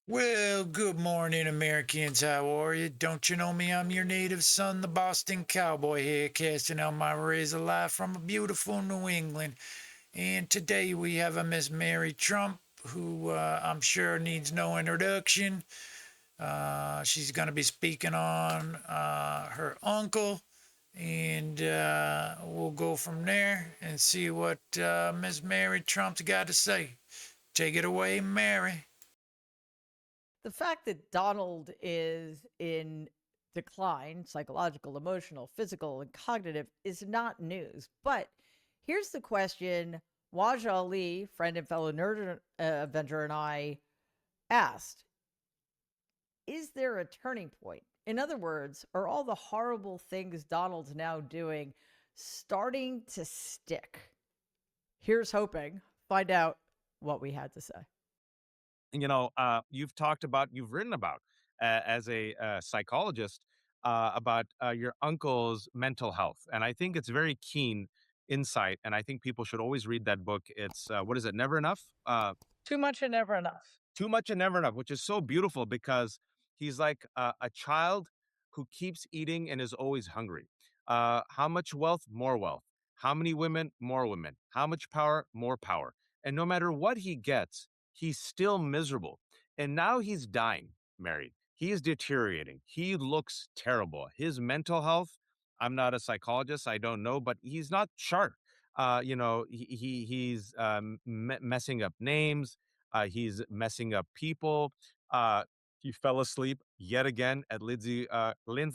Well, good morning, Americans. How are you? Don't you know me? I'm your native son, the Boston Cowboy here, casting out my rays of life from a beautiful New England. And today we have a Miss Mary Trump, who I'm sure needs no introduction. She's going to be speaking on her uncle, and we'll go from there and see what Miss Mary Trump's got to say. Take it away, Mary. The fact that Donald is in decline, psychological, emotional, physical, and cognitive, is not news. But here's the question Wajahat Ali, friend and fellow nerd avenger, and I asked: is there a turning point? In other words, are all the horrible things Donald's now doing starting to stick? Here's hoping. Find out what we had to say. You've written about as a psychologist about your uncle's mental health, and I think it's very keen insight. And I think people should always read that book. It's what is it? Never enough. Too much and never enough. Too much and never enough, which is so beautiful because he's like a child who keeps eating and is always hungry. How much wealth? More wealth. How many women? More women. How much power? More power. And no matter what he gets, he's still miserable. And now he's dying, married. He is deteriorating. He looks terrible. His mental health, I'm not a psychologist, I don't know, but he's not sharp. He's messing up names, he's messing up people. He fell asleep yet again at Lindsey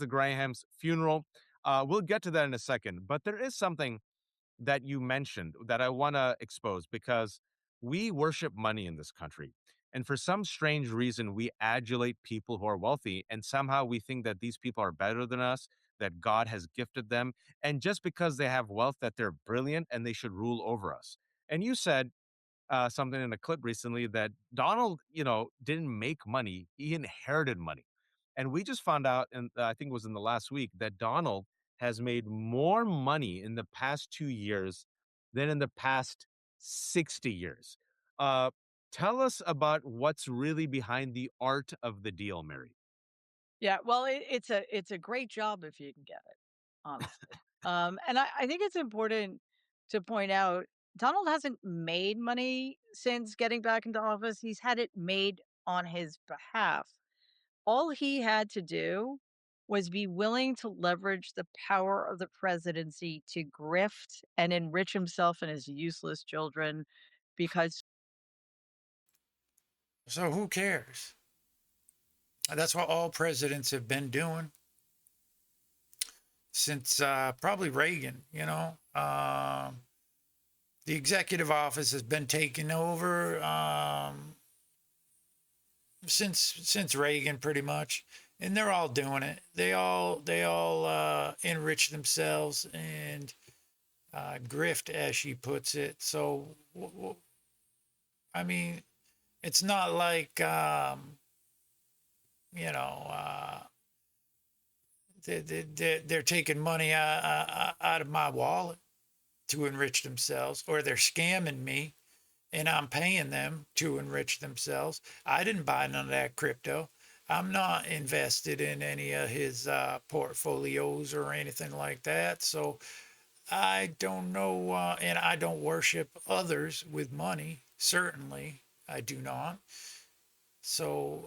Graham's funeral. We'll get to that in a second, but there is something that you mentioned that I want to expose because we worship money in this country. And for some strange reason, we adulate people who are wealthy, and somehow we think that these people are better than us, that God has gifted them. And just because they have wealth, that they're brilliant and they should rule over us. And you said something in a clip recently that Donald, didn't make money; he inherited money, and we just found out, and I think it was in the last week, that Donald has made more money in the past 2 years than in the past 60 years. Uh, Tell us about what's really behind the art of the deal, Mary. Yeah, well, it's a great job if you can get it, honestly. And I think it's important to point out Donald hasn't made money since getting back into office. He's had it made on his behalf. All he had to do was be willing to leverage the power of the presidency to grift and enrich himself and his useless children because So who cares? That's what all presidents have been doing since probably Reagan. The executive office has been taken over since Reagan, pretty much, and they're all doing it. They all enrich themselves and grift, as she puts it. So, I mean, it's not like you know. They're taking money out of my wallet to enrich themselves, or they're scamming me and I'm paying them to enrich themselves. I didn't buy none of that crypto. I'm not invested in any of his portfolios or anything like that. So I don't know, and I don't worship others with money. Certainly, I do not. So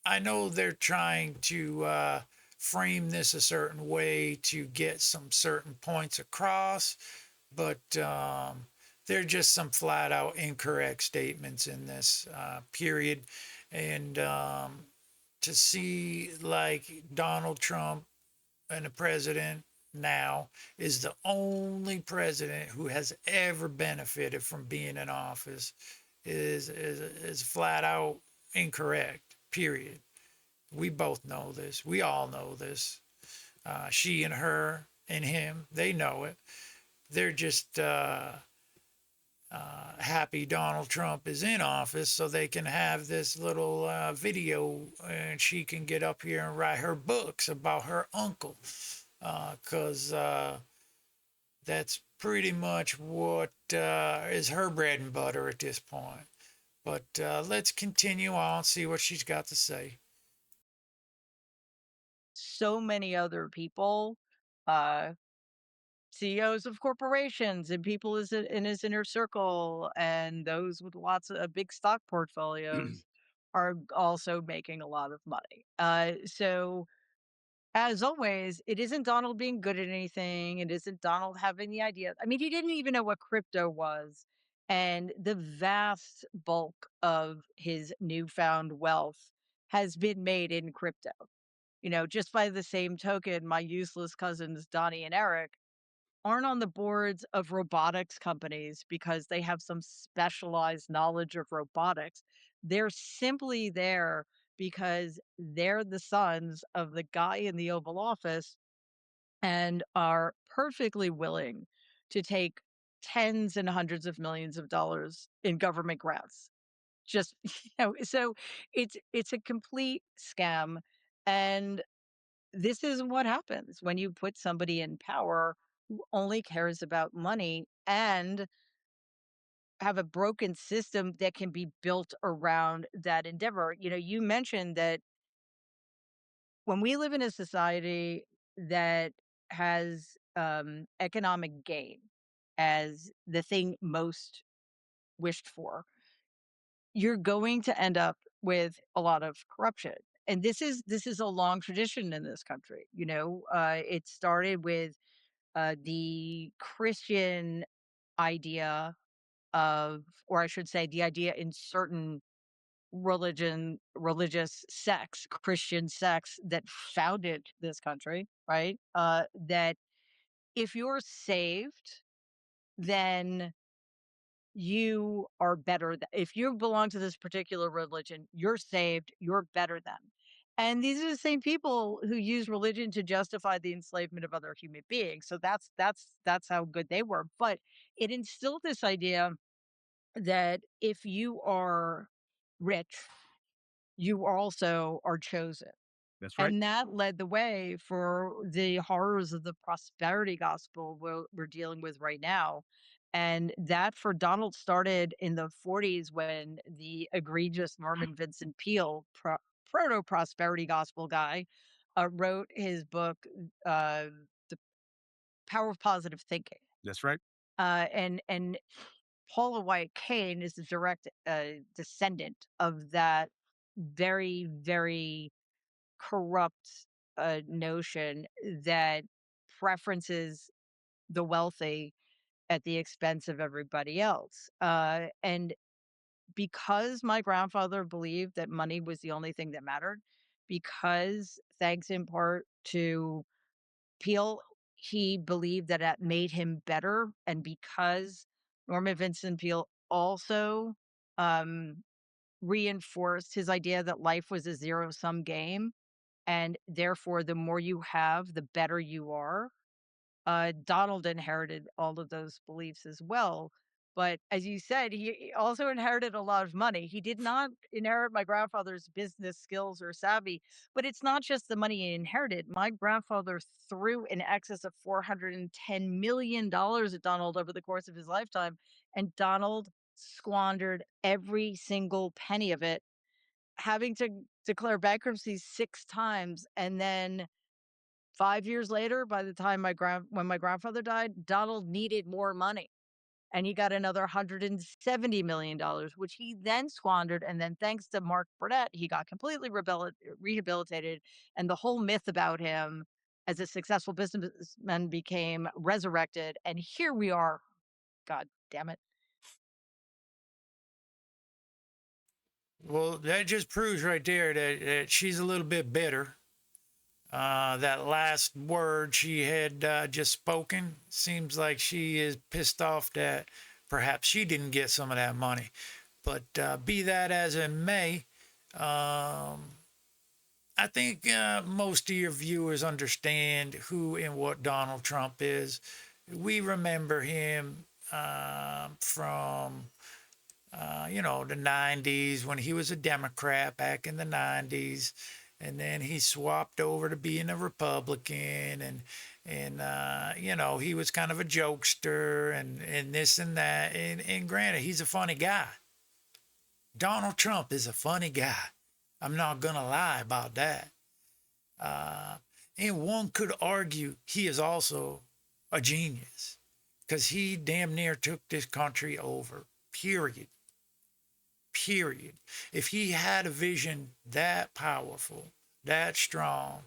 I know they're trying to frame this a certain way to get some certain points across, but they're just some flat out incorrect statements in this period. And to see like Donald Trump and the president now is the only president who has ever benefited from being in office is flat out incorrect. Period. We both know this. We all know this. She and her and him, they know it. They're just happy Donald Trump is in office so they can have this little video and she can get up here and write her books about her uncle. Because that's pretty much what is her bread and butter at this point. But let's continue on, see what she's got to say. So many other people, uh, CEOs of corporations and people in his inner circle, and those with lots of big stock portfolios are also making a lot of money. So as always, it isn't Donald being good at anything. It isn't Donald having the idea. I mean, he didn't even know what crypto was. And the vast bulk of his newfound wealth has been made in crypto. Just by the same token, my useless cousins, Donnie and Eric, aren't on the boards of robotics companies because they have some specialized knowledge of robotics. They're simply there because they're the sons of the guy in the Oval Office and are perfectly willing to take tens and hundreds of millions of dollars in government grants. Just so it's a complete scam, and this is what happens when you put somebody in power who only cares about money and have a broken system that can be built around that endeavor. You mentioned that when we live in a society that has economic gain as the thing most wished for, you're going to end up with a lot of corruption. And this is a long tradition in this country. It started with the Christian idea of, or I should say, the idea in certain religious sects, Christian sects that founded this country, right? That if you're saved, then you are better. If you belong to this particular religion, you're saved, you're better than. And these are the same people who use religion to justify the enslavement of other human beings. So that's how good they were. But it instilled this idea that if you are rich, you also are chosen. That's right. And that led the way for the horrors of the prosperity gospel we're dealing with right now. And that for Donald started in the 40s when the egregious Norman Vincent Peale, proto prosperity gospel guy, wrote his book, The Power of Positive Thinking. That's right. And Paula White Cain is the direct descendant of that very, very corrupt notion that preferences the wealthy at the expense of everybody else. And because my grandfather believed that money was the only thing that mattered, because thanks in part to Peel, he believed that that made him better. And because Norman Vincent Peale also um, reinforced his idea that life was a zero sum game, and therefore, the more you have, the better you are. Donald inherited all of those beliefs as well. But as you said, he also inherited a lot of money. He did not inherit my grandfather's business skills or savvy, but it's not just the money he inherited. My grandfather threw in excess of $410 million at Donald over the course of his lifetime, and Donald squandered every single penny of it, having to declare bankruptcy 6 times, and then 5 years later, by the time when my grandfather died, Donald needed more money, and he got another $170 million, which he then squandered, and then thanks to Mark Burnett, he got completely rehabilitated, and the whole myth about him as a successful businessman became resurrected, and here we are. God damn it. Well, that just proves right there that she's a little bit bitter. That last word she had just spoken seems like she is pissed off that perhaps she didn't get some of that money. But be that as it may, I think most of your viewers understand who and what Donald Trump is. We remember him from the 90s when he was a Democrat back in the 90s. And then he swapped over to being a Republican, and he was kind of a jokester and this and that. And granted, he's a funny guy. Donald Trump is a funny guy. I'm not going to lie about that. Uh, and one could argue he is also a genius because he damn near took this country over, period. Period. If he had a vision that powerful, that strong,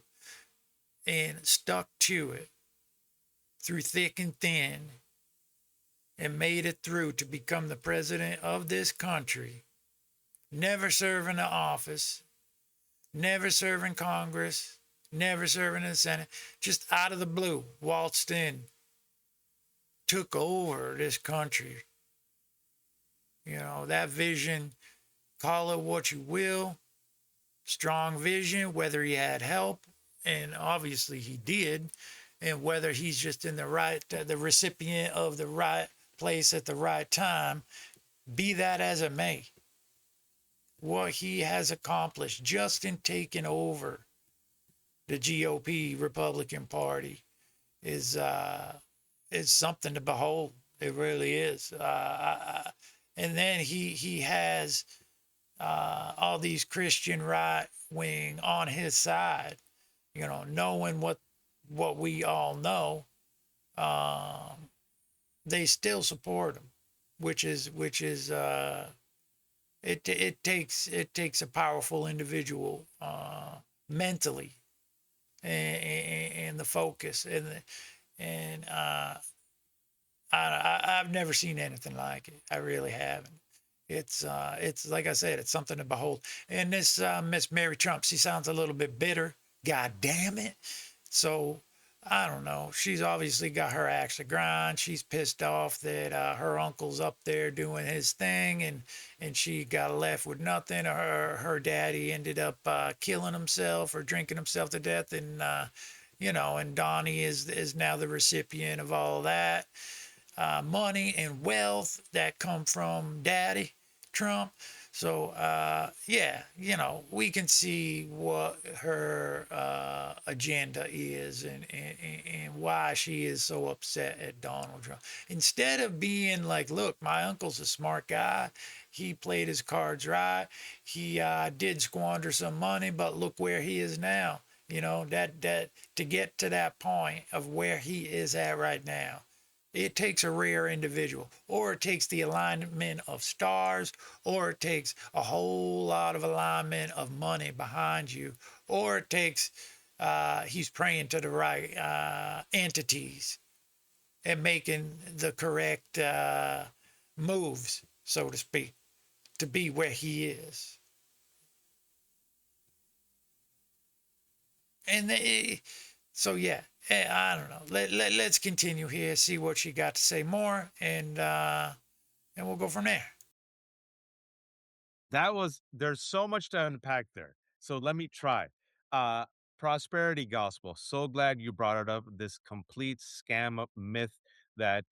and stuck to it through thick and thin, and made it through to become the president of this country, never serving the office, never serving Congress, never serving in the Senate, just out of the blue, waltzed in, took over this country. You know, that vision, call it what you will, strong vision, whether he had help, and obviously he did, and whether he's just in the recipient of the right place at the right time, be that as it may. What he has accomplished just in taking over the GOP Republican Party is something to behold. It really is. And then he has all these Christian right wing on his side, you know, knowing what we all know, they still support him, which is it takes a powerful individual mentally and the focus and I've never seen anything like it. I really haven't. It's like I said, it's something to behold. And this Miss Mary Trump, she sounds a little bit bitter. God damn it. So I don't know. She's obviously got her axe to grind. She's pissed off that her uncle's up there doing his thing, and she got left with nothing. Her daddy ended up killing himself or drinking himself to death, and and Donnie is now the recipient of all that money and wealth that come from Daddy Trump. So yeah, we can see what her agenda is and why she is so upset at Donald Trump. Instead of being like, look, my uncle's a smart guy. He played his cards right. He did squander some money, but look where he is now. That to get to that point of where he is at right now, it takes a rare individual, or it takes the alignment of stars, or it takes a whole lot of alignment of money behind you, or it takes he's praying to the right entities and making the correct moves, so to speak, to be where he is. And so yeah, I don't know. Let's continue here, see what she got to say more, and we'll go from there. There's so much to unpack there. So let me try. Uh Prosperity gospel. So glad you brought it up. This complete scam myth that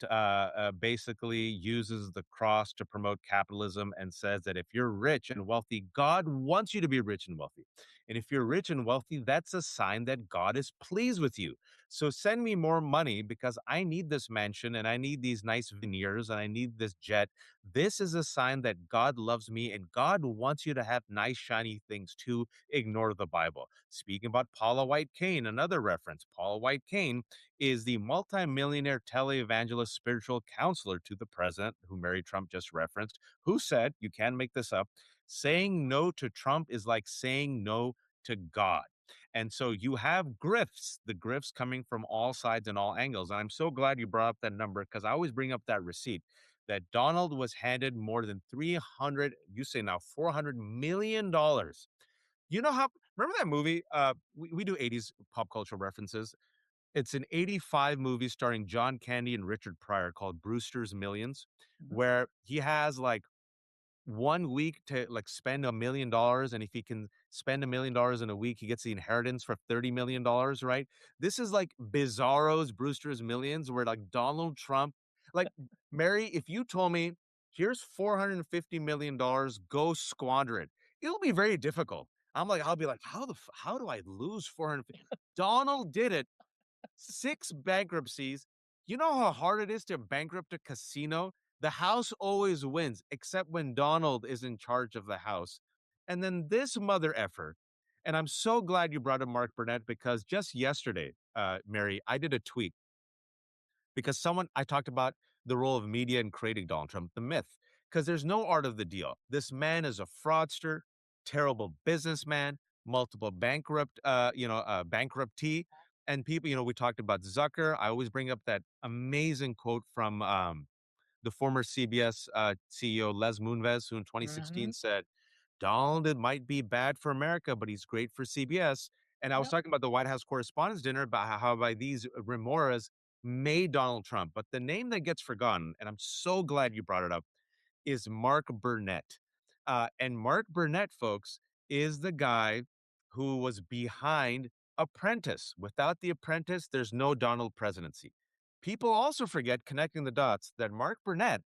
basically uses the cross to promote capitalism and says that if you're rich and wealthy, God wants you to be rich and wealthy. And if you're rich and wealthy, that's a sign that God is pleased with you. So send me more money because I need this mansion and I need these nice veneers and I need this jet. This is a sign that God loves me and God wants you to have nice, shiny things too. Ignore the Bible. Speaking about Paula White Cain, another reference. Paula White Cain is the multimillionaire televangelist spiritual counselor to the president, who Mary Trump just referenced, who said, you can make this up, saying no to Trump is like saying no to God. And so you have grifts, the grifts coming from all sides and all angles. And I'm so glad you brought up that number because I always bring up that receipt that Donald was handed more than 300, you say now $400 million. You know how, remember that movie? We do 80s pop culture references. It's an 85 movie starring John Candy and Richard Pryor called Brewster's Millions, Mhm. where he has like 1 week to like spend $1 million, and if he can spend $1 million in a week, he gets the inheritance for $30 million, right? This is like Bizarro's Brewster's Millions, where like Donald Trump, like Mary, if you told me here's $450 million, go squander it, it'll be very difficult. I'll be like, how do I lose 450? Donald did it. 6 bankruptcies. You know how hard it is to bankrupt a casino The House always wins, except when Donald is in charge of the House. And then this mother effer, and I'm so glad you brought up Mark Burnett because just yesterday, Mary, I did a tweet because I talked about the role of media in creating Donald Trump, the myth, because there's no art of the deal. This man is a fraudster, terrible businessman, multiple bankruptcy, and people, we talked about Zucker. I always bring up that amazing quote from the former CBS CEO Les Moonves, who in 2016 Hmm. said, Donald, it might be bad for America, but he's great for CBS. And I was Yep. talking about the White House Correspondents' Dinner about how by these remoras made Donald Trump. But the name that gets forgotten, and I'm so glad you brought it up, is Mark Burnett. And Mark Burnett, folks, is the guy who was behind Apprentice. Without the Apprentice, there's no Donald presidency. People also forget, connecting the dots, that Mark Burnett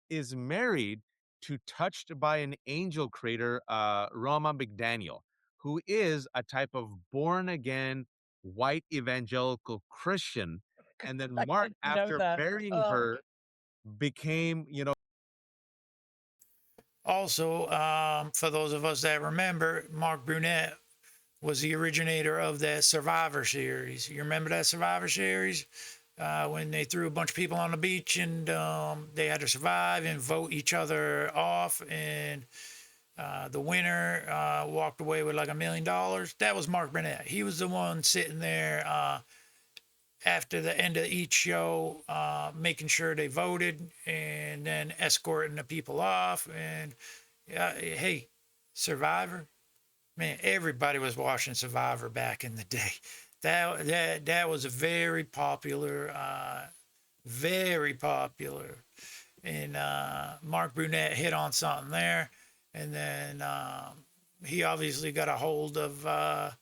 is married to Touched by an Angel creator, Rama McDaniel, who is a type of born again white evangelical Christian. And then I Mark, didn't know after that. marrying Oh, her, became. Also, for those of us that remember, Mark Brunette was the originator of that Survivor series. You remember that Survivor series? When they threw a bunch of people on the beach and they had to survive and vote each other off, and the winner walked away with like $1 million. That was Mark Burnett. He was the one sitting there after the end of each show, making sure they voted and then escorting the people off. And hey, Survivor, man, everybody was watching Survivor back in the day. That was a very popular. And Mark Brunette hit on something there, and then he obviously got a hold of,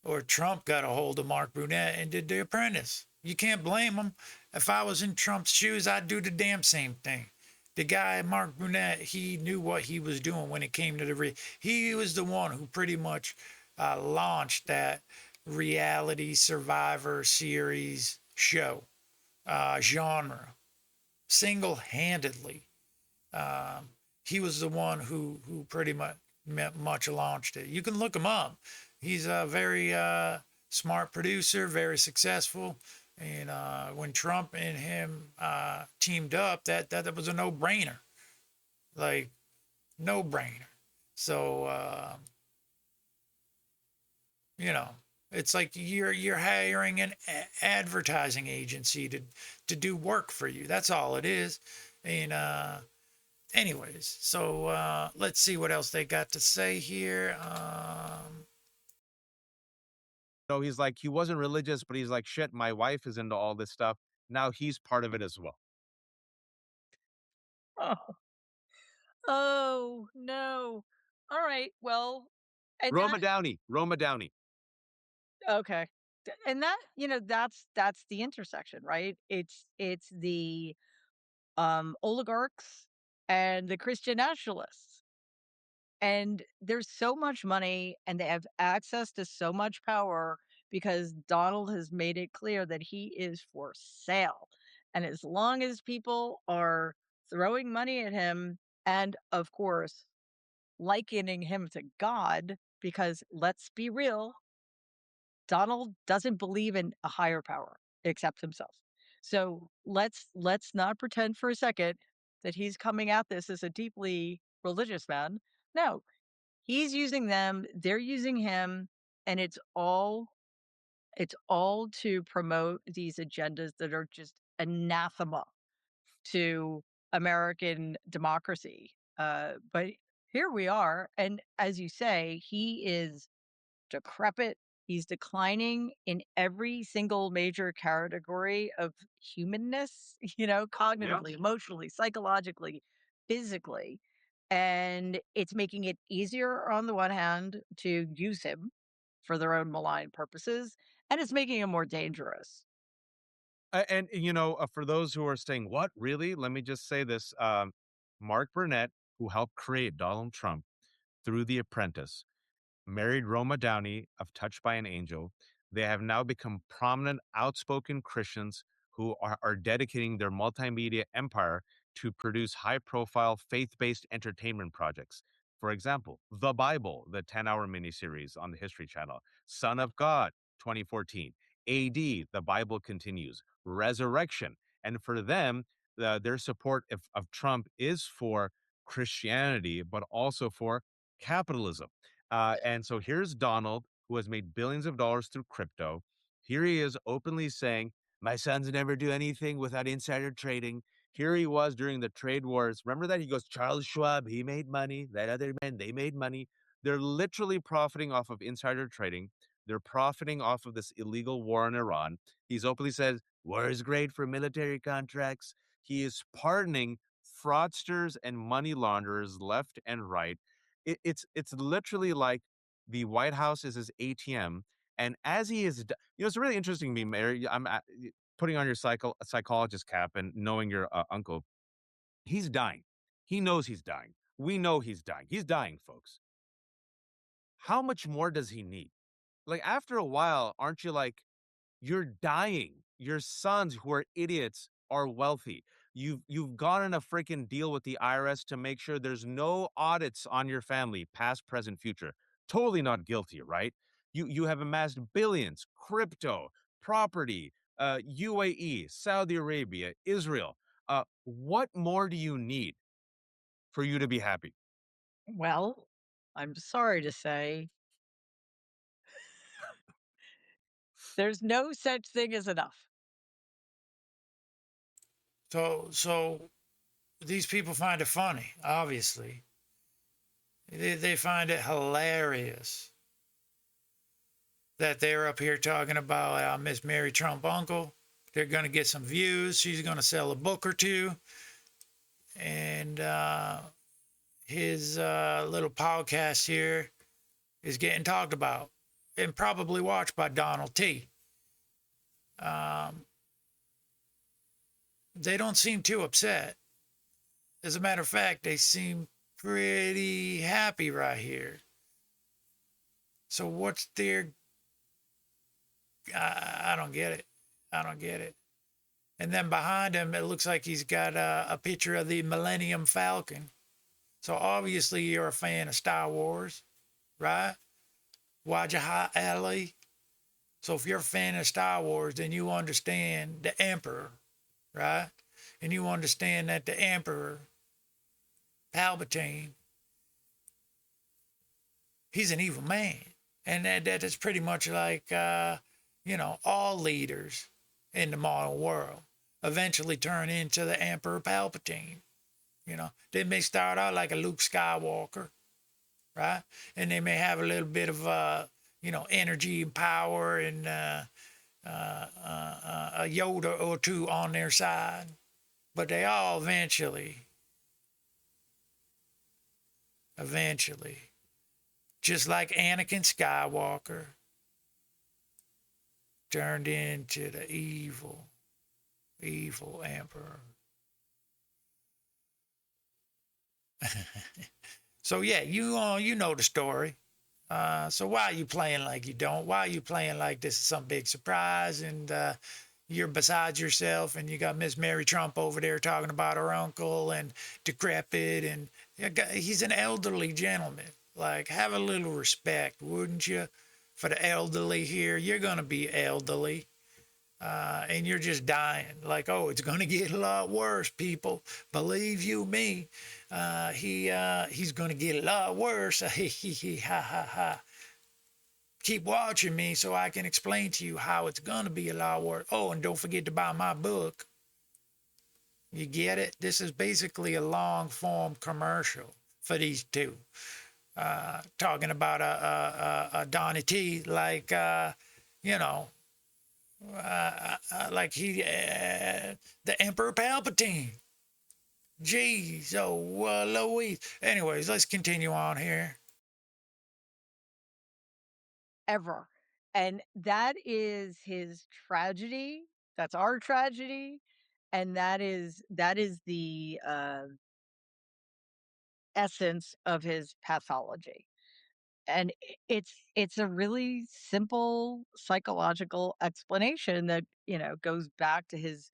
or Trump got a hold of Mark Brunette and did The Apprentice. You can't blame him. If I was in Trump's shoes, I'd do the damn same thing. The guy, Mark Brunette, he knew what he was doing when it came to he was the one who pretty much launched that reality Survivor series show genre single-handedly. Um, he was the one who pretty much launched it. You can look him up. He's a very smart producer, very successful. And when Trump and him teamed up, that was a no-brainer, like no-brainer. So you know, it's like you're hiring an advertising agency to do work for you. That's all it is. And anyways, so let's see what else they got to say here. He's like, he wasn't religious, but he's like, shit, my wife is into all this stuff. Now he's part of it as well. oh, oh no. All right. Well, and Roma Downey, Roma Downey. okay. And that, that's the intersection, right? It's the oligarchs and the Christian nationalists. And there's so much money and they have access to so much power because Donald has made it clear that he is for sale. And as long as people are throwing money at him and, of course, likening him to God, because let's be real, Donald doesn't believe in a higher power except himself. So let's not pretend for a second that he's coming at this as a deeply religious man. No, he's using them, they're using him, and it's all to promote these agendas that are just anathema to American democracy. But here we are, and as you say, he is decrepit. He's declining in every single major category of humanness, Yeah. cognitively, emotionally, psychologically, physically. And it's making it easier on the one hand to use him for their own malign purposes, and it's making him more dangerous. And for those who are saying, "What really?" Let me just say this: Mark Burnett, who helped create Donald Trump through The Apprentice, married Roma Downey of Touched by an Angel. They have now become prominent, outspoken Christians who are dedicating their multimedia empire to produce high profile faith based entertainment projects. For example, The Bible, the 10-hour miniseries on the History Channel, Son of God, 2014, AD, The Bible Continues, Resurrection. And for them, their support of Trump is for Christianity, but also for capitalism. And so here's Donald, who has made billions of dollars through crypto. Here he is openly saying, my sons never do anything without insider trading. Here he was during the trade wars. Remember that? He goes, Charles Schwab, he made money. That other man, they made money. They're literally profiting off of insider trading. They're profiting off of this illegal war in Iran. He's openly said, war is great for military contracts. He is pardoning fraudsters and money launderers left and right. It's literally like the White House is his ATM. And as he is, it's really interesting to me, Mary. Putting on your psychologist cap and knowing your uncle. He's dying. He knows he's dying. We know he's dying. He's dying, folks. How much more does he need? Like, after a while, aren't you like, you're dying. Your sons, who are idiots, are wealthy. You've gotten a freaking deal with the IRS to make sure there's no audits on your family, past, present, future. Totally not guilty, right? You have amassed billions, crypto, property, UAE, Saudi Arabia, Israel. What more do you need for you to be happy? Well, I'm sorry to say there's no such thing as enough. So these people find it funny, obviously. They find it hilarious that they're up here talking about Miss Mary Trump uncle. They're going to get some views. She's going to sell a book or two. And his little podcast here is getting talked about and probably watched by Donald T. They don't seem too upset. As a matter of fact, they seem pretty happy right here. So what's their? I don't get it. I don't get it. And then behind him, it looks like he's got a picture of the Millennium Falcon. So obviously you're a fan of Star Wars, right? Wajahat Ali. So if you're a fan of Star Wars, then you understand the Emperor, right? And you understand that the Emperor, Palpatine, he's an evil man. And that is pretty much like, all leaders in the modern world eventually turn into the Emperor Palpatine. They may start out like a Luke Skywalker, right? And they may have a little bit of, energy and power and a Yoda or two on their side. But they all eventually, just like Anakin Skywalker, turned into the evil emperor. So yeah, you know the story. So why are you playing like you don't? Why are you playing like this is some big surprise and you're beside yourself and you got Miss Mary Trump over there talking about her uncle and decrepit and he's an elderly gentleman. Like, have a little respect, wouldn't you, for the elderly here? You're gonna be elderly. And you're just dying. Like, oh, it's going to get a lot worse, people. Believe you me, he's going to get a lot worse. Ha ha ha. Keep watching me so I can explain to you how it's going to be a lot worse. Oh, and don't forget to buy my book. You get it? This is basically a long form commercial for these two. Talking about a Donnie T, like, like the Emperor Palpatine. Jeez, oh, Louise. Anyways, let's continue on here. Ever. And that is his tragedy. That's our tragedy. And that is the essence of his pathology. And it's a really simple psychological explanation that, goes back to his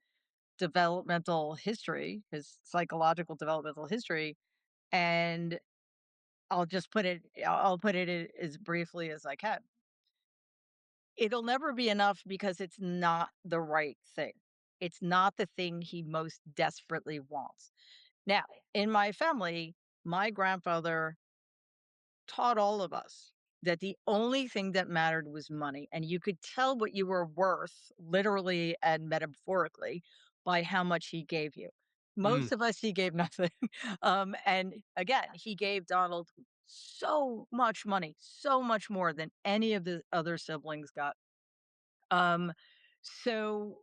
developmental history, his psychological developmental history, and I'll put it as briefly as I can. It'll never be enough because it's not the right thing. It's not the thing he most desperately wants. Now, in my family, my grandfather taught all of us that the only thing that mattered was money. And you could tell what you were worth, literally and metaphorically, by how much he gave you. Mm, Most of us, he gave nothing. And again, he gave Donald so much money, so much more than any of the other siblings got. Um, so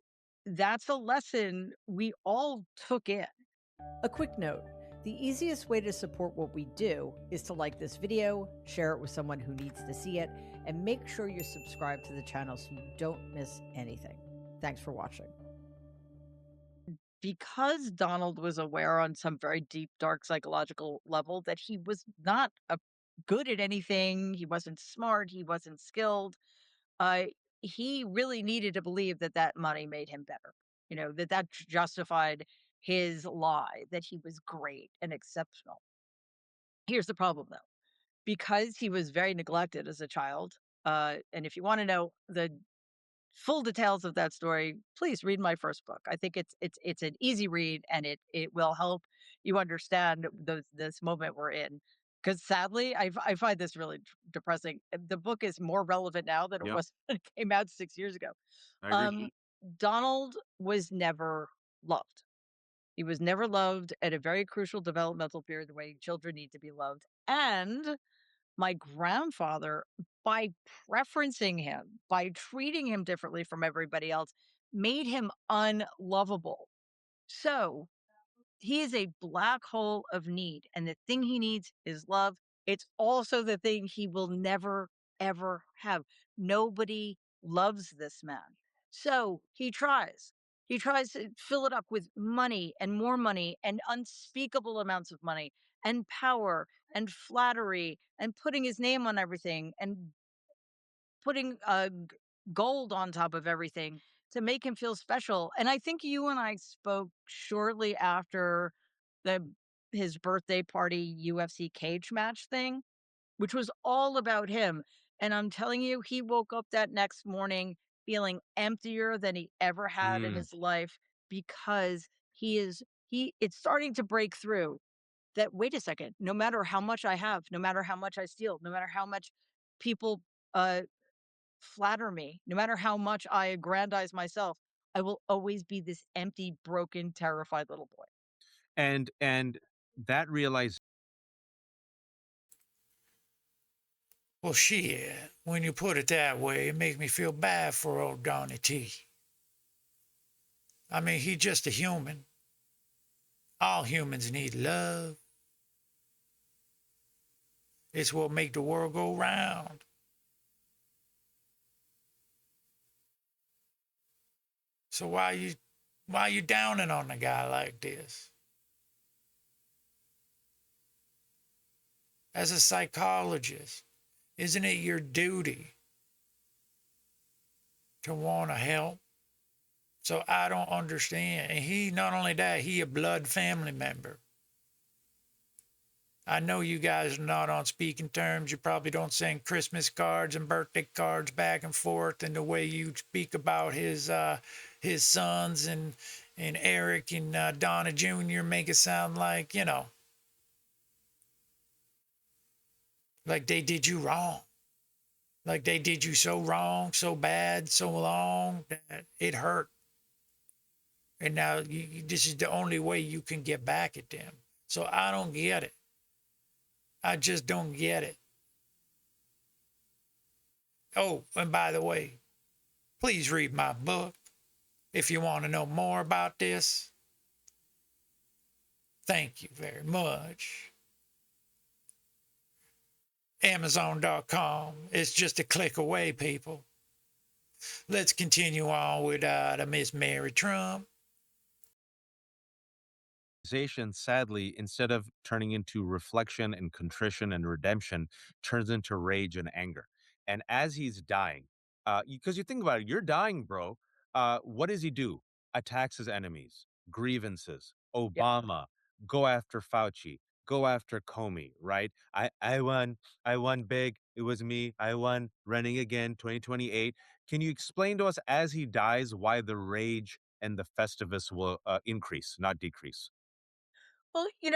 that's a lesson we all took in. A quick note: the easiest way to support what we do is to like this video, share it with someone who needs to see it, and make sure you're subscribed to the channel so you don't miss anything. Thanks for watching. Because Donald was aware on some very deep, dark psychological level that he was not good at anything, he wasn't smart, he wasn't skilled, uh, he really needed to believe that that money made him better. That justified his lie that he was great and exceptional. Here's the problem, though, because he was very neglected as a child. And if you want to know the full details of that story, please read my first book. I think it's an easy read, and it will help you understand this moment we're in. Because sadly, I find this really depressing. The book is more relevant now than it yep, was when it came out 6 years ago. I agree. Um, Donald was never loved. He was never loved at a very crucial developmental period, the way children need to be loved. And my grandfather, by preferencing him, by treating him differently from everybody else, made him unlovable. So he is a black hole of need, and the thing he needs is love. It's also the thing he will never, ever have. Nobody loves this man. So he tries. He tries to fill it up with money and more money and unspeakable amounts of money and power and flattery and putting his name on everything and putting gold on top of everything to make him feel special. And I think you and I spoke shortly after the his birthday party UFC cage match thing, which was all about him. And I'm telling you, he woke up that next morning feeling emptier than he ever had in Mm. his life because he it's starting to break through that, wait a second, no matter how much I have, no matter how much I steal, no matter how much people uh flatter me, no matter how much I aggrandize myself, I will always be this empty, broken, terrified little boy. And that realization Well, shit, when you put it that way, it makes me feel bad for old Donnie T. I mean, he's just a human. All humans need love. It's what make the world go round. So why you downing on a guy like this? As a psychologist, isn't it your duty to want to help? So I don't understand. And he, not only that, he a blood family member. I know you guys are not on speaking terms. You probably don't send Christmas cards and birthday cards back and forth. And the way you speak about his sons and Eric and Donna Jr. make it sound like, like they did you wrong. Like they did you so wrong, so bad, so long that it hurt. And now this is the only way you can get back at them. So I don't get it. I just don't get it. Oh, and by the way, please read my book if you want to know more about this. Thank you very much. Amazon.com. It's just a click away, people. Let's continue on with the Miss Mary Trump. sadly, instead of turning into reflection and contrition and redemption, turns into rage and anger. And as he's dying, because you think about it, you're dying, bro. What does he do? attacks his enemies, grievances, Yep. Obama, go after Fauci, go after Comey, right? I won big. It was me. I won running again 2028. Can you explain to us as he dies why the rage and the Festivus will increase, not decrease? Well, he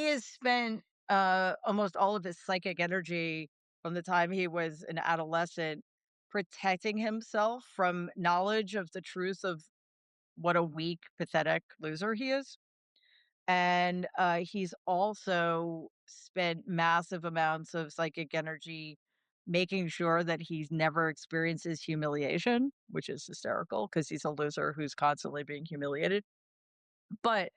has spent almost all of his psychic energy from the time he was an adolescent protecting himself from knowledge of the truth of what a weak, pathetic loser he is. And he's also spent massive amounts of psychic energy making sure that he's never experiences humiliation, which is hysterical because he's a loser who's constantly being humiliated. But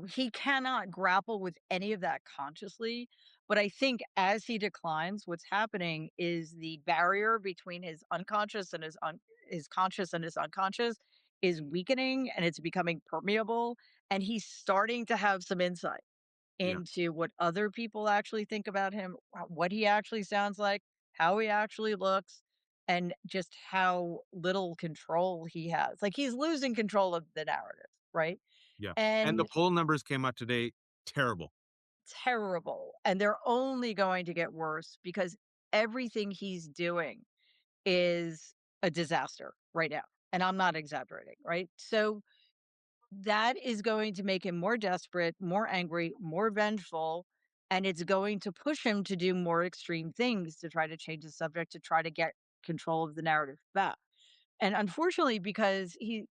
he cannot grapple with any of that consciously. But I think as he declines, what's happening is the barrier between his unconscious and his conscious and his unconscious is weakening and it's becoming permeable. And he's starting to have some insight Yeah. into what other people actually think about him, what he actually sounds like, how he actually looks, and just how little control he has. Like he's losing control of the narrative, right? Yeah. And the And poll numbers came out today. Terrible. terrible, and they're only going to get worse because everything he's doing is a disaster right now, and I'm not exaggerating, right? So, that is going to make him more desperate, more angry, more vengeful, and it's going to push him to do more extreme things to try to change the subject, to try to get control of the narrative back. And unfortunately, because he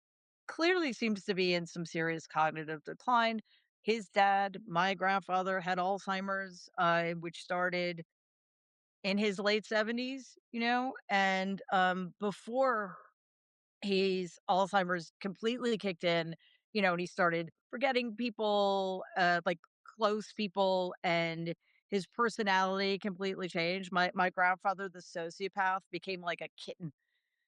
clearly seems to be in some serious cognitive decline. His dad, my grandfather, had Alzheimer's, which started in his late 70s, and before his Alzheimer's completely kicked in, and he started forgetting people, like close people, and his personality completely changed. My grandfather, the sociopath, became like a kitten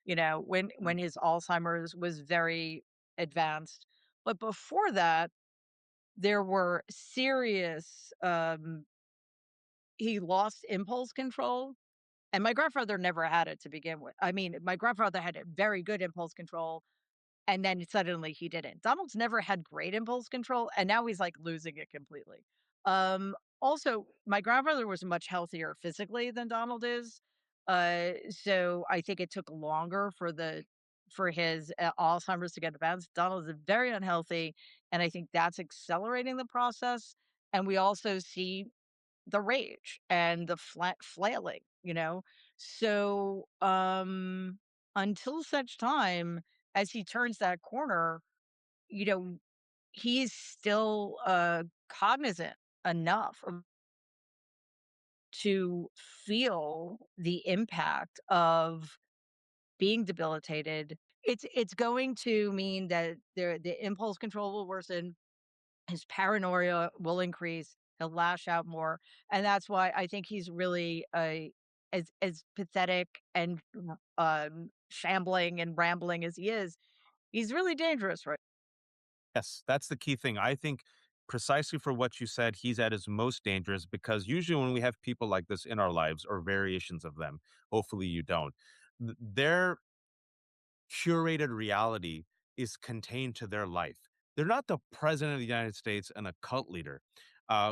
when his Alzheimer's was very advanced. But before that, there were serious, he lost impulse control, and my grandfather never had it to begin with. I mean, my grandfather had a very good impulse control, and then suddenly he didn't. Donald's never had great impulse control, and now he's, like, losing it completely. Also, my grandfather was much healthier physically than Donald is, so I think it took longer for his, Alzheimer's to get advanced. Donald is very unhealthy, and I think that's accelerating the process, and we also see the rage and the flailing, So, until such time as he turns that corner, you know, he's still, cognizant enough to feel the impact of being debilitated. It's going to mean that the impulse control will worsen. His paranoia will increase. He'll lash out more, and that's why I think he's really as pathetic and shambling and rambling as he is. He's really dangerous, right? Yes, that's the key thing. I think precisely for what you said, he's at his most dangerous because usually when we have people like this in our lives or variations of them, hopefully you don't, their curated reality is contained to their life. They're not the president of the United States and a cult leader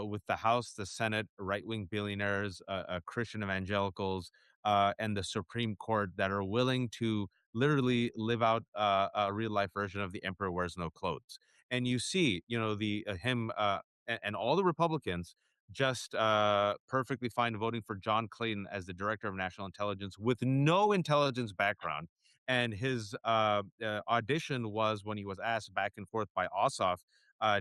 with the House, the Senate, right wing billionaires, Christian evangelicals, and the Supreme Court that are willing to literally live out a real life version of the Emperor Wears No Clothes. And you see, the him and all the Republicans just perfectly fine voting for John Clayton as the director of national intelligence with no intelligence background, and his audition was when he was asked back and forth by Ossoff,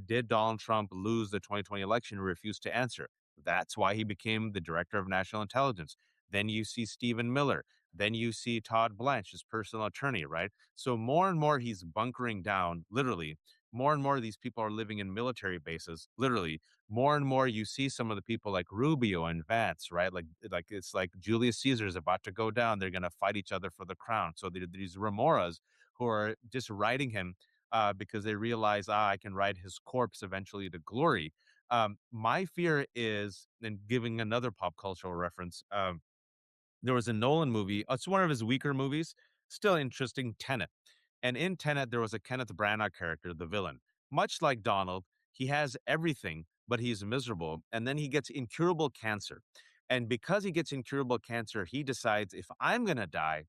did Donald Trump lose the 2020 election? He refused to answer. That's why he became the director of national intelligence. Then you see Stephen Miller. Then you see Todd Blanche, his personal attorney, right? So more and more he's bunkering down, literally. More and more of these people are living in military bases, literally. More and more you see some of the people like Rubio and Vance, right? Like it's like Julius Caesar is about to go down. They're going to fight each other for the crown. So these remoras who are just riding him because they realize, I can ride his corpse eventually to glory. My fear is, and giving another pop cultural reference, there was a Nolan movie. It's one of his weaker movies, still interesting, Tenet. And in Tenet, there was a Kenneth Branagh character, the villain. Much like Donald, he has everything, but he's miserable. And then he gets incurable cancer. And because he gets incurable cancer, he decides, if I'm going to die,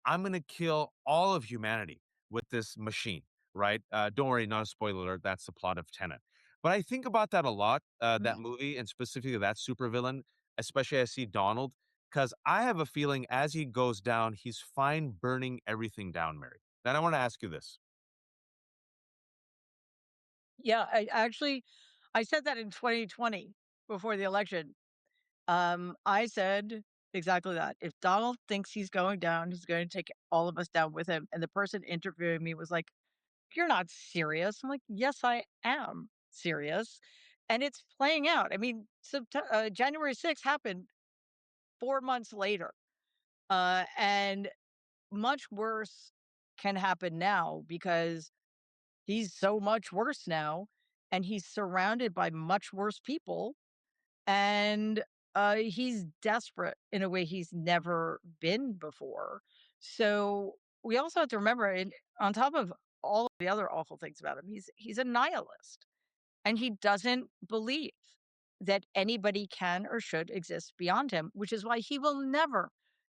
I'm going to kill all of humanity with this machine, right? Don't worry, not a spoiler alert. That's the plot of Tenet. But I think about that a lot, that movie, and specifically that supervillain, especially I see Donald, because I have a feeling as he goes down, he's fine burning everything down, Mary. Then I want to ask you this. Yeah, I said that in 2020 before the election. I said exactly that. If Donald thinks he's going down, he's going to take all of us down with him. And the person interviewing me was like, "You're not serious." I'm like, "Yes, I am serious." And it's playing out. I mean, January 6th happened 4 months later. And much worse can happen now because he's so much worse now and he's surrounded by much worse people and he's desperate in a way he's never been before. So we also have to remember, and on top of all of the other awful things about him, he's a nihilist, and he doesn't believe that anybody can or should exist beyond him, which is why he will never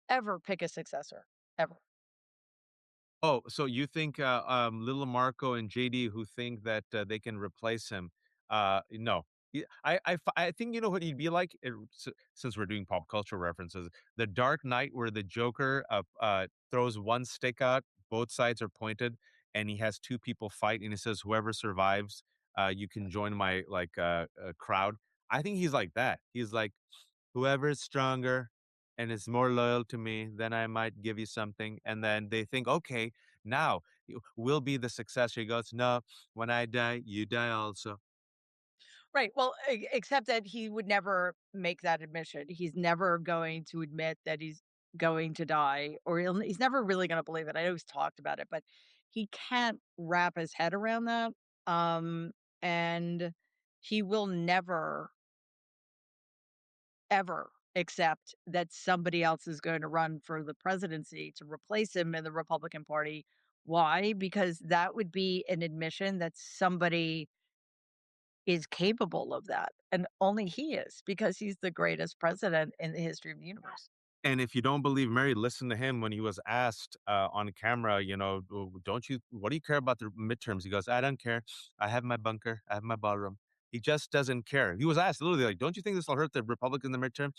ever pick a successor ever. Oh, so you think Little Marco and JD, who think that they can replace him? No. I think you know what he'd be like, since we're doing pop culture references. The Dark Knight, where the Joker throws one stick out, both sides are pointed, and he has two people fight, and he says, "Whoever survives, you can join my crowd." I think he's like that. He's like, whoever is stronger and is more loyal to me, then I might give you something. And then they think, okay, now we'll be the successor. He goes, no, when I die, you die also. Right. Well, except that he would never make that admission. He's never going to admit that he's going to die, or he's never really going to believe it. I know he's talked about it, but he can't wrap his head around that. And he will never, ever accept that somebody else is going to run for the presidency to replace him in the Republican Party. Why? Because that would be an admission that somebody is capable of that, and only he is, because he's the greatest president in the history of the universe. And if you don't believe Mary, listen to him when he was asked on camera, don't you, what do you care about the midterms? He goes, I don't care. I have my bunker. I have my ballroom. He just doesn't care. He was asked literally, like, don't you think this will hurt the Republicans in the midterm?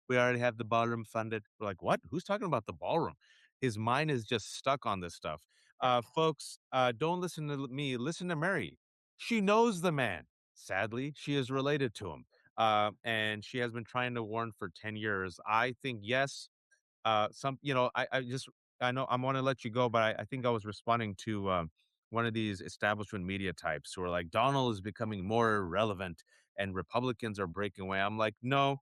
We already have the ballroom funded. We're like, what? Who's talking about the ballroom? His mind is just stuck on this stuff. Yeah. Folks, don't listen to me. Listen to Mary. She knows the man. Sadly, she is related to him. And she has been trying to warn for 10 years. I think, yes, I know I want to let you go, but I think I was responding to one of these establishment media types who are like, Donald is becoming more relevant and Republicans are breaking away. I'm like, no,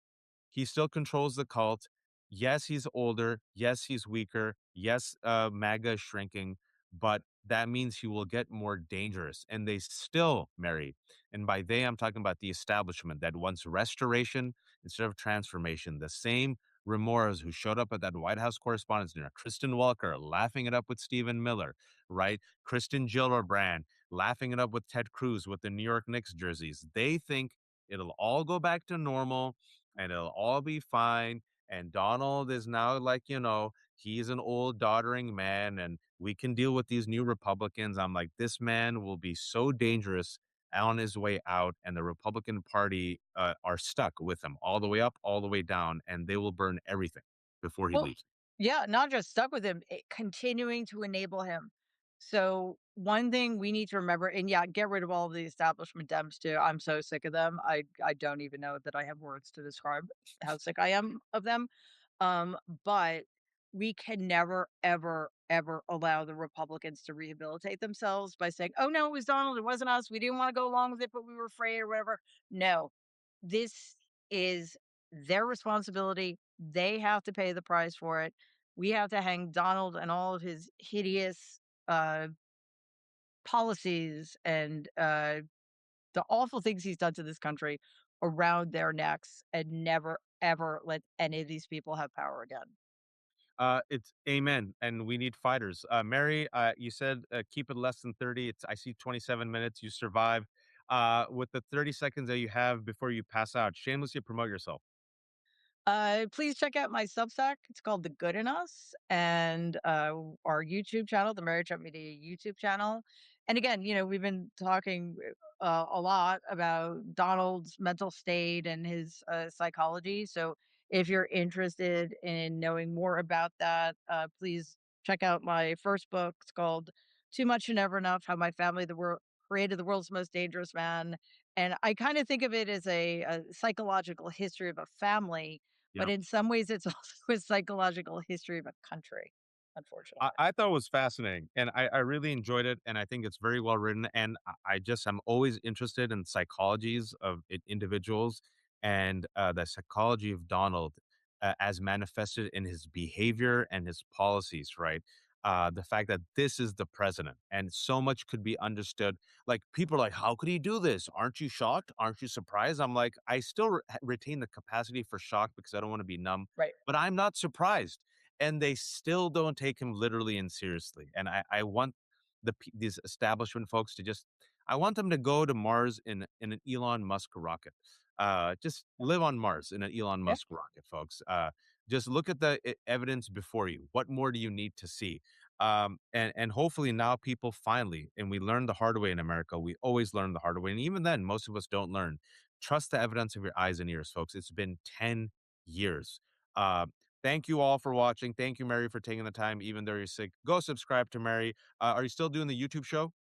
he still controls the cult. Yes, he's older. Yes, he's weaker. Yes, MAGA is shrinking, but that means he will get more dangerous. And they still, Mary, and by they, I'm talking about the establishment that wants restoration instead of transformation. The same remorse who showed up at that White House Correspondents' Dinner, Kristen Walker laughing it up with Stephen Miller, right? Kristen Gillibrand laughing it up with Ted Cruz with the New York Knicks jerseys. They think it'll all go back to normal and it'll all be fine. And Donald is now like, he's an old doddering man and we can deal with these new Republicans. I'm like, this man will be so dangerous on his way out, and the Republican Party are stuck with him all the way up, all the way down, and they will burn everything before he Well, leaves. yeah, not just stuck with him, continuing to enable him. So one thing we need to remember, and yeah, get rid of all of the establishment Dems too. I'm so sick of them. I don't even know that I have words to describe how sick I am of them. But we can never, ever, ever allow the Republicans to rehabilitate themselves by saying, "Oh no, it was Donald. It wasn't us. We didn't want to go along with it, but we were afraid or whatever." No, this is their responsibility. They have to pay the price for it. We have to hang Donald and all of his hideous uh, policies and the awful things he's done to this country around their necks and never, ever let any of these people have power again. It's amen, and we need fighters. Mary, you said keep it less than 30. I see 27 minutes. You survive. With the 30 seconds that you have before you pass out, shamelessly promote yourself. Please check out my Substack. It's called The Good in Us, and our YouTube channel, the Mary Trump Media YouTube channel. And again, we've been talking a lot about Donald's mental state and his psychology. So if you're interested in knowing more about that, please check out my first book. It's called Too Much and Never Enough: How My Family the World Created the World's Most Dangerous Man. And I kind of think of it as a psychological history of a family, Yeah. but in some ways, it's also a psychological history of a country, unfortunately. I thought it was fascinating, and I really enjoyed it, and I think it's very well written. And I'm always interested in psychologies of individuals and the psychology of Donald as manifested in his behavior and his policies. Right, the fact that this is the president, and so much could be understood. Like people are like, "How could he do this? Aren't you shocked? Aren't you surprised?" I'm like, I still retain the capacity for shock because I don't want to be numb, Right. but I'm not surprised, and they still don't take him literally and seriously. And I want these establishment folks to just I want them to go to Mars in an Elon Musk rocket. Just live on Mars in an Elon Yeah. Musk rocket, folks. Just look at the evidence before you. What more do you need to see? And hopefully now people finally, and we learned the hard way in America. We always learn the hard way, and even then, most of us don't learn. Trust the evidence of your eyes and ears, folks. It's been 10 years. Uh, Thank you all for watching. Thank you, Mary, for taking the time, even though you're sick. Go subscribe to Mary. Are you still doing the YouTube show?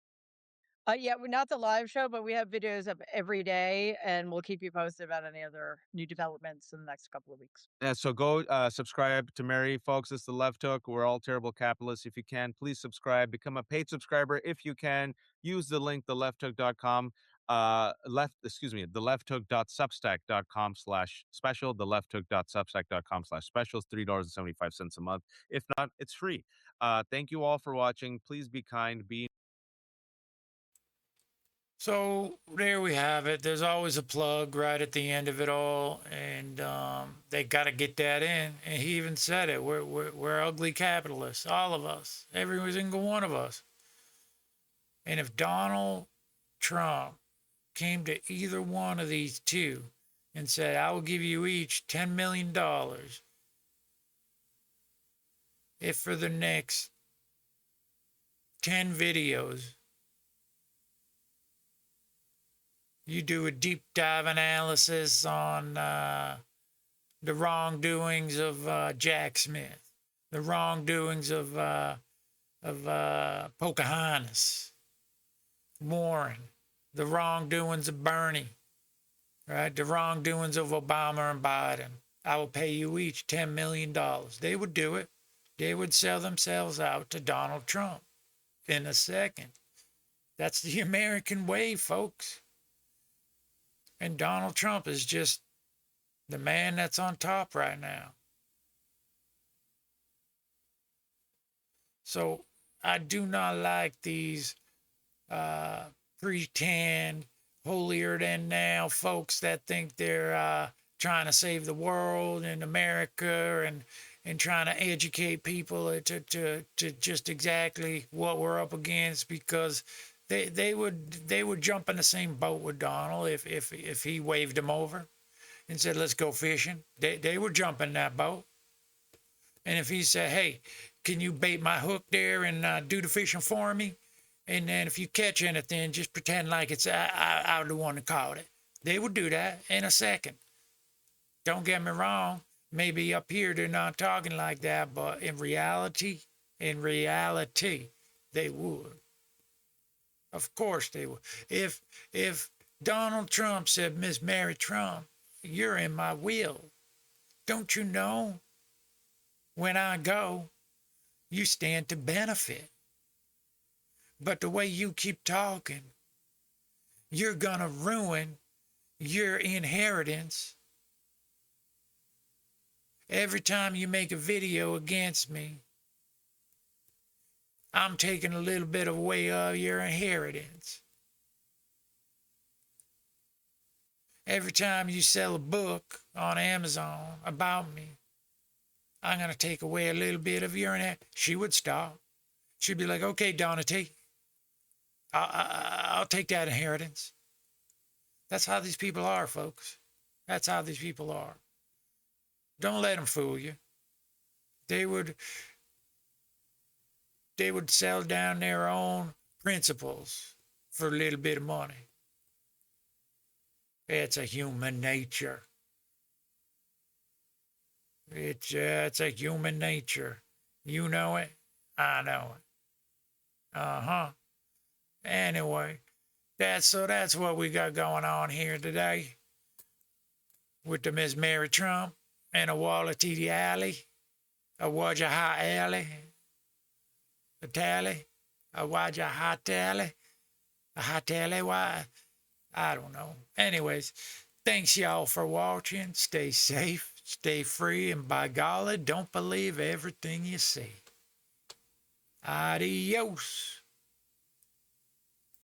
Yeah, we're not the live show, but we have videos up every day, and we'll keep you posted about any other new developments in the next couple of weeks. So go subscribe to Mary, folks. It's the Left Hook. We're all terrible capitalists. If you can, please subscribe. Become a paid subscriber if you can. Use the link, theleftook.com. Excuse me, theleftook.substack.com/special. Theleftook.substack.com/special is $3.75 a month. If not, it's free. Thank you all for watching. Please be kind. Be So there we have it. There's always a plug right at the end of it all, and they got to get that in. And he even said it. We're ugly capitalists, all of us, every single one of us. And if Donald Trump came to either one of these two and said, "I will give you each $10 million if for the next 10 videos you do a deep dive analysis on the wrongdoings of Jack Smith, the wrongdoings of Pocahontas, Warren, the wrongdoings of Bernie, right? The wrongdoings of Obama and Biden. I will pay you each $10 million. They would do it. They would sell themselves out to Donald Trump in a second. That's the American way, folks. And Donald Trump is just the man that's on top right now. So I do not like these pretend holier than now folks that think they're trying to save the world and America and trying to educate people to just exactly what we're up against, because they would jump in the same boat with Donald if he waved them over and said, let's go fishing. They would jump in that boat. And if he said, hey, can you bait my hook there and do the fishing for me? And then if you catch anything, just pretend like it's I the one that caught it. They would do that in a second. Don't get me wrong. Maybe up here they're not talking like that, but in reality, they would. Of course they would. If Donald Trump said, Miss Mary Trump, you're in my will. Don't you know? When I go, you stand to benefit. But the way you keep talking, you're going to ruin your inheritance. Every time you make a video against me, I'm taking a little bit away of your inheritance. Every time you sell a book on Amazon about me, I'm going to take away a little bit of your inheritance. She would stop. She'd be like, okay, Donate, I'll take that inheritance. That's how these people are, folks. That's how these people are. Don't let them fool you. They would sell down their own principles for a little bit of money. It's a human nature. It's a human nature. You know it. I know it. Anyway, that's what we got going on here today with the Miss Mary Trump and a Wajahat Ali, a Wajahat Ali, a Tally, a Wajahat Ali, a Hatali. Why? I don't know. Anyways, thanks y'all for watching. Stay safe, stay free, and by golly, don't believe everything you see. Adios.